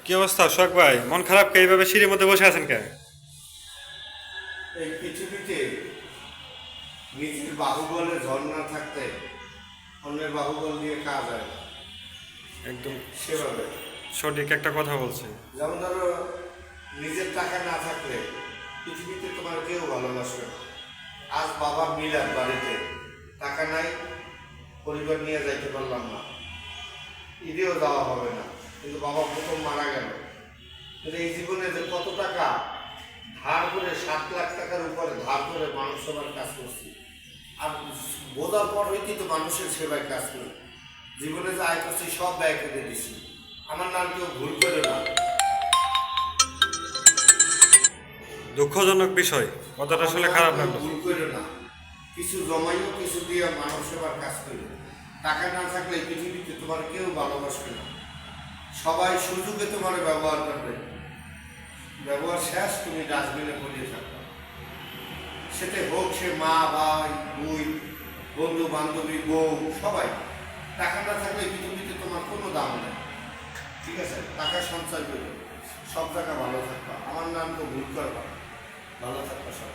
কি অবস্থা শোক ভাই? মন খারাপ কে? এইভাবে সিঁড়ির মধ্যে বসে আছেন কে? এই পৃথিবীতে নিজের বাহুবলে ঝর্ণা থাকতে অন্যের বাহুবল দিয়ে কাজ হয় না। একদম সেভাবে সঠিক একটা কথা বলছে। যেমন ধরো, নিজের টাকা না থাকলে পৃথিবীতে তোমার কেউ ভালোবাসবে না। আজ বাবা মিলাদ বাড়িতে, টাকা নাই, পরিবার নিয়ে যাইতে পারলাম না, ঈদেও যাওয়া হবে না, কিন্তু বাবা প্রথম মারা গেল। কিন্তু এই জীবনে যে কত টাকা ধার করে, 7 লাখ টাকার উপরে ধার করে মানুষ সেবার কাজ করছি। আর বোঝার পর হইতে তো মানুষের সেবায় কাজ করি। জীবনে যে আয় করছি সব ব্যয় করে দিছি। আমার নাম কেউ ভুল করে না। দুঃখজনক বিষয়, কথাটা আমার আসলে নাম খারাপ কেউ লাগলো। ভুল করে না। কিছু জমাইও কিছু দিয়ে মানব সেবার কাজ করি। টাকা না থাকলে পৃথিবীতে তোমার কেউ ভালোবাসবে না। সবাই সুযোগে তোমার ব্যবহার করবে। ব্যবহার শেষ, তুমি ডাস্টবিনে পড়িয়ে থাকবে। সেটা হোক সে মা, ভাই, বই, বন্ধু বান্ধবী, বউ, সবাই। টাকা না থাকলে পৃথিবীতে তোমার কোনো দাম নেই। ঠিক আছে, টাকা সঞ্চয় করবে, সব টাকা ভালো থাকবা। আমার নাম তো ভুল করবা, ভালো থাকবা সব।